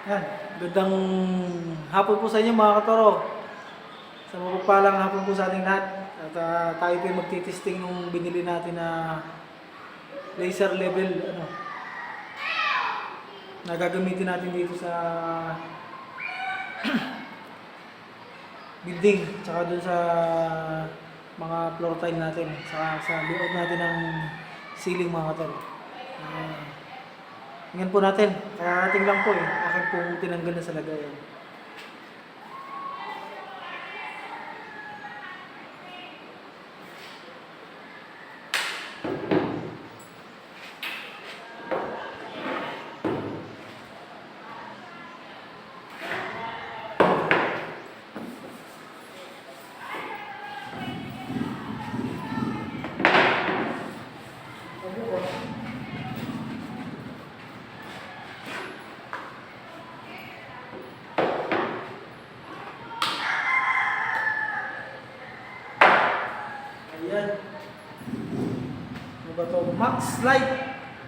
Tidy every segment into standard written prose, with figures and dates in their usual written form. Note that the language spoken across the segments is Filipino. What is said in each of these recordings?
Yan, gandang hapon po sa inyo mga katoro. Sa mapagpalang hapon po sa ating lahat. At tayo po yung magtitesting nung binili natin na laser level na gagamitin natin dito sa building, tsaka dun sa mga floor tile natin, sa loob natin ng ceiling mga katoro. Tingnan po natin. Karating lang po eh. Akin pong tinanggal na sa lagayan. Ayan. Ano ba ito? Max Light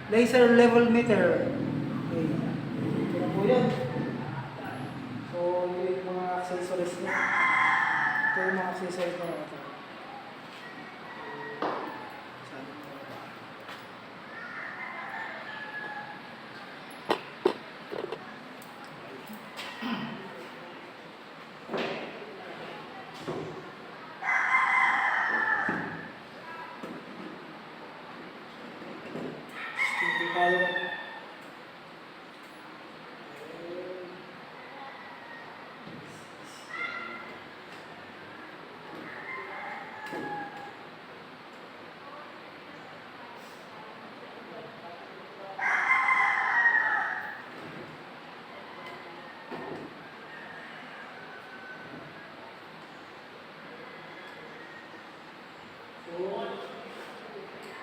Laser Level Meter. Okay. Ito na po yan. So, yun yung mga accessories niya. Ito yung mga accessories na ito. Hindi tayo.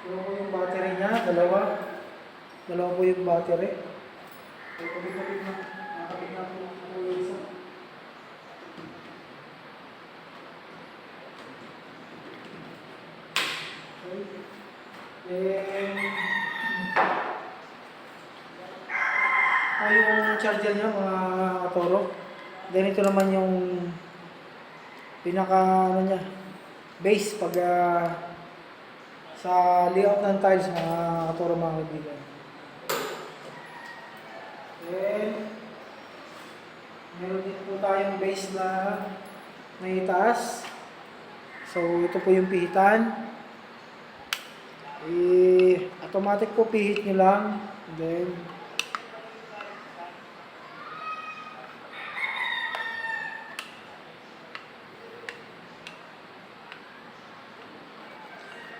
Ito po yung battery niya, dalawa. Dalawa po yung battery. So, kapit-kapit na. Nakakapit na po yung isa. Okay. Then, ito yung charger niya, mga katoro. Then, ito naman yung pinaka, base pag sa layout ng tiles, mga katoro, mga kaibigan. Then, meron din po tayong base na may taas. So, ito po yung pihitan. Automatic po pihit nyo lang. Then,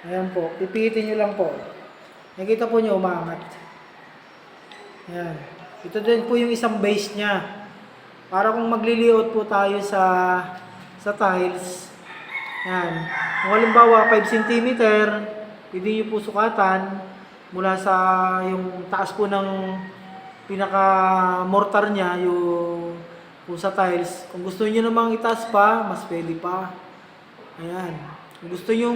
ayan po, pipihitin nyo lang po. Nakikita po nyo, umangat. Ayan. Ito din po yung isang base niya. Para kung magliliot po tayo sa tiles. Ayan. Kung halimbawa 5 cm, pwede nyo po sukatan mula sa yung taas po ng pinaka mortar niya, yung po sa tiles. Kung gusto niyo namang itaas pa, mas pwede pa. Ayan. Kung gusto niyo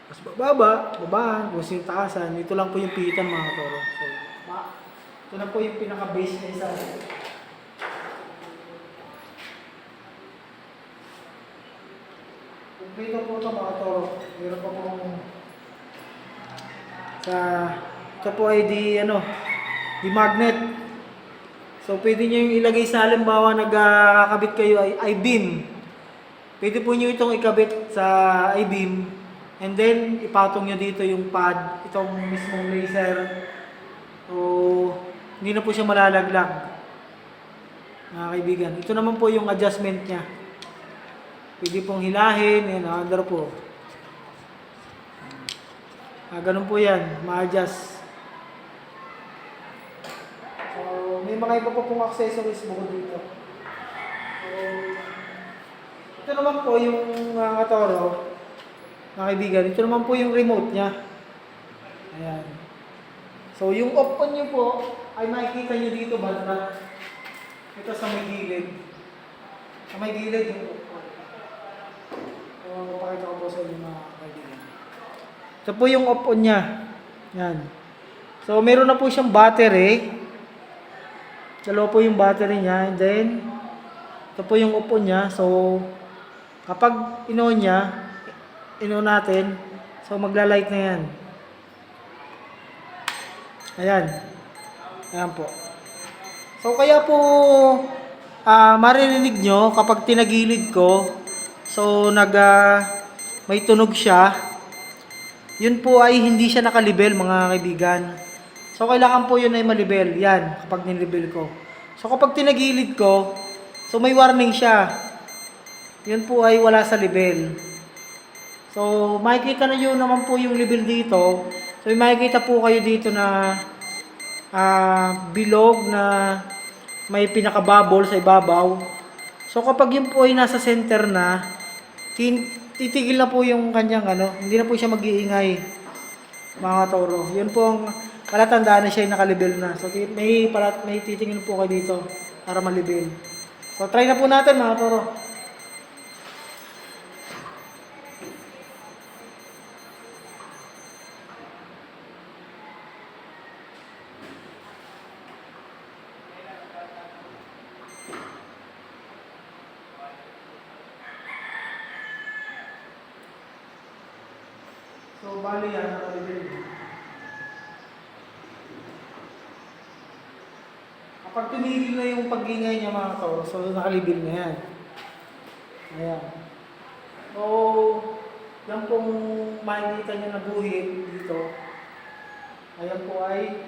mas babaan, kung gusto niyo taasan, ito lang po yung pihitan mga katoro. So, ito na po yung pinaka base niya isa. Kompleto po ito mga katoro. Meron pa po ito po ay di magnet. So, pwede nyo yung ilagay sa halimbawa nagkakabit kayo ay I-beam. Pwede po nyo itong ikabit sa I-beam. And then, ipatong nyo dito yung pad, itong mismong laser. So, hindi na po siya malalaglag. Mga kaibigan. Ito naman po yung adjustment niya. Pwede pong hilahin. Yan, under po. Ganun po yan, ma-adjust. So, may mga iba pa pong accessories bukod dito. So, ito naman po yung katoro, mga kaibigan, ito naman po yung remote niya. Ayan. So, yung off-on nyo po, ay makikita nyo dito banda. Ito sa may gilid. Sa may gilid yung off-on. So, pakita ko po sa inyo mga kaibigan. Ito po yung off-on niya. Yan. So, meron na po siyang battery. Dalawa po yung battery niya. And then, ito po yung upo niya. So, kapag ino natin, so magla-light na yan. Ayan. Ayan po. So, kaya po, maririnig nyo kapag tinagilid ko, so, may tunog siya. Yun po ay hindi siya nakalibel, mga kaibigan. So, kailangan po yun ay malibel. Yan, kapag nilibel ko. So, kapag tinagilid ko, so may warning siya. Yun po ay wala sa libel. So, makikita na yun naman po yung libel dito. So, may makikita po kayo dito na bilog na may pinaka-bubble sa ibabaw. So, kapag yun po ay nasa center na, titigil na po yung kanyang hindi na po siya mag-iingay, mga toro. Yun po ang palatandaan na siya ay nakalibel na. So, may titingin po kayo dito para malibel. So, try na po natin, mga toro. So, bali yan, nakalibel. Kapag tumigil na yung pag-ingay niya, mga toro, so nakalibel na yan. Ayan. So, yan pong makikita niyo na buhit dito. Ayan po ay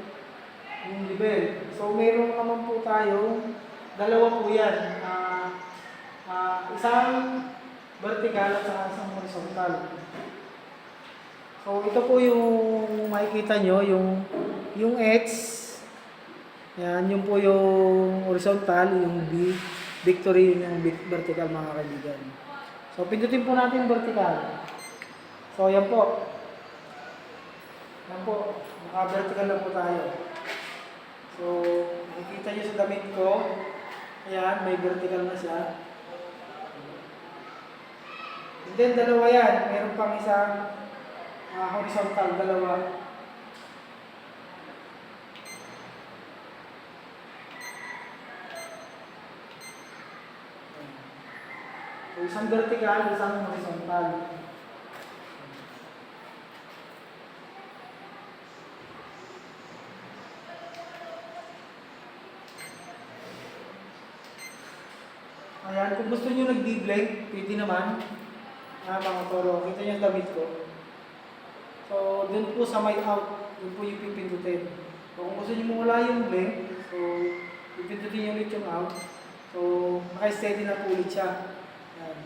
yung libel. So, meron naman po tayo, dalawa po yan. Isang vertical at saka isang horizontal. So, ito po yung makikita nyo, yung X. Yan, yun po yung horizontal, yung B. Victory, yung vertical, mga kaibigan. So, pindutin po natin vertical. So, yan po. Yan po. Naka-vertical na po tayo. So, makikita nyo sa damit ko. Ayan, may vertical na siya. And then, dalawa yan. Meron pang isang horizontal, dalawa. So, isang vertical, isang horizontal. Ayan, kung gusto nyo nag-blank, pwede naman. Mga toro, kita nyo yung damit ko. So, dun po sa my out, dun po yung pipindutin. So, kung gusto nyo wala yung blank, so, pipindutin nyo ulit yung out. So, naka-steady na po ulit siya. Ayan.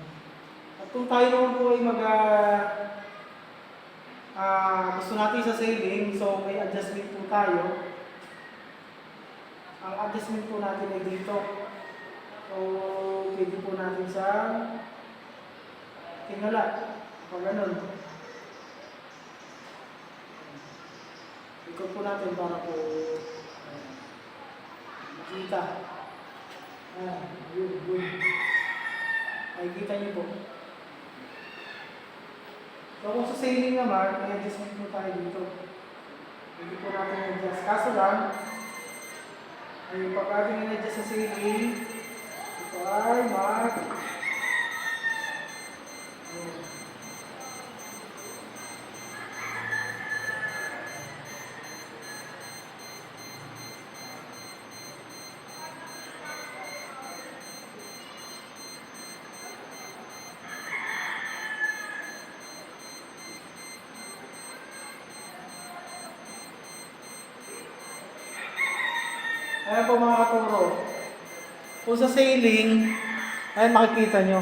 At kung tayo naman po ay gusto natin sa sailing, so may adjustment po tayo. Ang adjustment po natin ay dito. So, pwede po natin sa tingala. Pag ganun. Ikot po natin para po makita. Yun. Ay, kita niyo po. So, kung sa sailing naman, may adjustment po tayo dito. Hindi po natin adjust. Kaso lang, ay pag ating in-adjust sa sailing, ito ay ayan po, mga katuro. Kung sa sailing, ayan makikita nyo.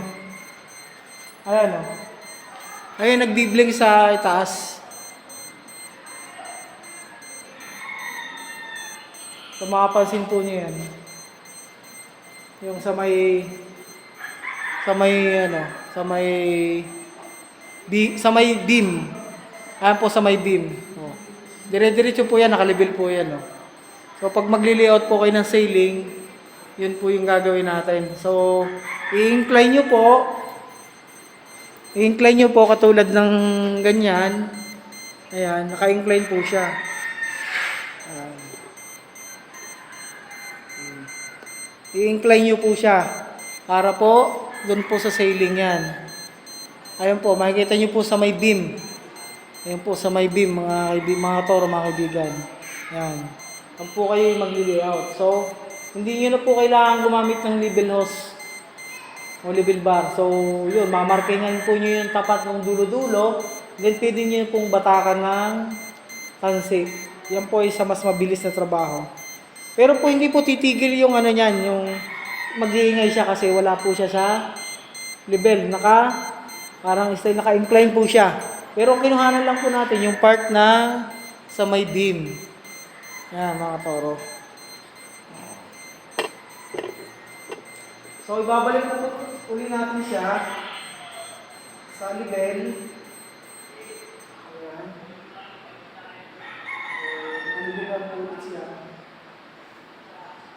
Ayan o. Ayan, nagbiblink sa itaas. So, makapansin po nyo yan. Yung sa may beam. Ayan po sa may beam. O. Dire-diretso po yan, nakalibil po yan o. So, pag magli-layout po kayo ng sailing, yun po yung gagawin natin. So, i-incline nyo po katulad ng ganyan. Ayan, naka-incline po siya. I-incline nyo po siya. Para po, doon po sa ceiling yan. Ayun po, makikita nyo po sa may beam. Ayun po sa may beam, mga toro, mga kaibigan. Yan. Yan po kayo magli-layout. So, hindi nyo na po kailangan gumamit ng level hose o level bar. So, yun, mamarkingan po nyo yung tapat ng dulo-dulo. Then, pwede nyo pong batakan ng tansik. Yan po ay sa mas mabilis na trabaho. Pero po hindi po titigil yung ano niyan, yung mag-iingay siya kasi wala po siya sa level. Parang style naka-incline po siya. Pero kinuhanan lang po natin yung part na sa may beam. Yan mga toro. So ibabalik po uli natin siya sa level. Ayan. Nalibigan po ulit siya.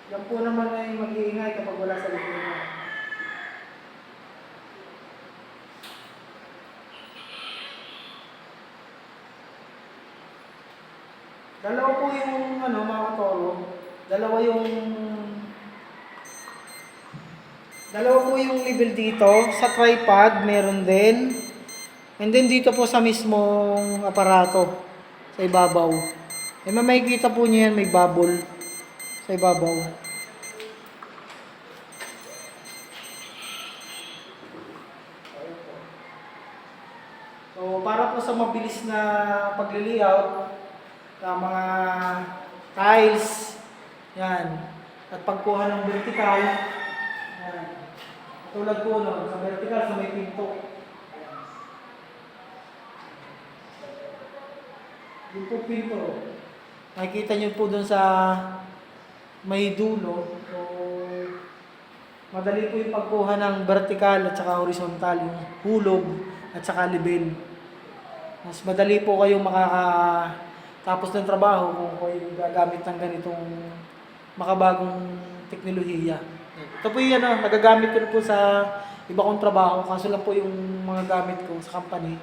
Yan po naman ay mag-iingay kapag wala sa level niya. Dalawa po yung mga katoro. Dalawa po yung level dito. Sa tripod, meron din. And then dito po sa mismong aparato. Sa ibabaw. Eh makikita po niyo yan, may bubble. Sa ibabaw. So, para po sa mabilis na pag-layout sa mga tiles, yan. At pagkuha ng vertical, yan. Tulad po no, sa vertical, sa may pinto. Yung po pinto. Makikita nyo po dun sa may dulo. So, madali po yung pagkuha ng vertical at saka horizontal, yung hulog at saka level. Mas madali po kayong makakatapos ng trabaho kung kayo gagamit ng ganitong makabagong teknolohiya. Ito po yan, nagagamit ko na po sa iba kong trabaho, kaso lang po yung mga gamit ko sa company.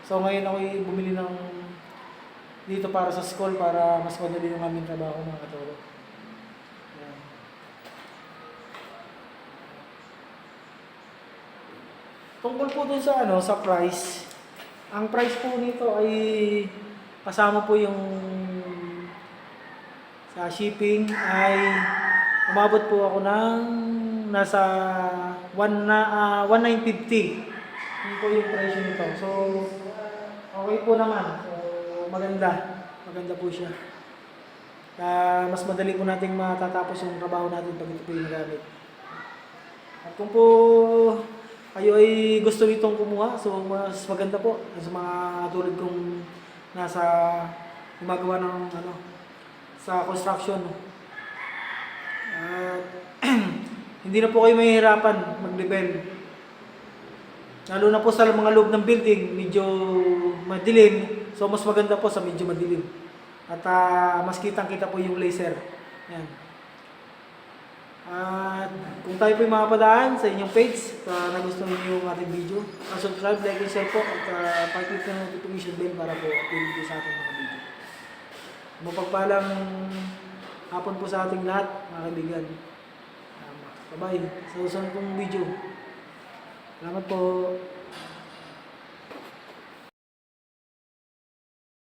So ngayon ako bumili ng dito para sa school para mas madali yung aming trabaho mga katoro. Yan. Tungkol po dun sa sa price. Ang price po nito ay kasama po yung sa shipping ay umabot po ako ng nasa 1,950. Yun po yung presyo nito. So okay po naman. So maganda. Maganda po siya. Mas madali po nating matatapos yung trabaho natin pag ito po yung nagamit. At kung po kayo ay gusto nitong kumuha, so mas maganda po sa mga tulad kong nasa gumagawa ng sa construction. At hindi na po kayo mahihirapan mag-level. Lalo na po sa mga loob ng building, medyo madilim. So mas maganda po sa medyo madilim. At mas kitang-kita po yung laser. Yan. At kung tayo po yung makapadaan sa inyong page, nagustuhan niyo yung ating video, subscribe, like, and share po at pakiclick ng notification bell para po update po sa ating mga video. Mapagpalang hapon po sa ating lahat, mga kaibigan. Bye-bye. Sa susunod pong video. Salamat po.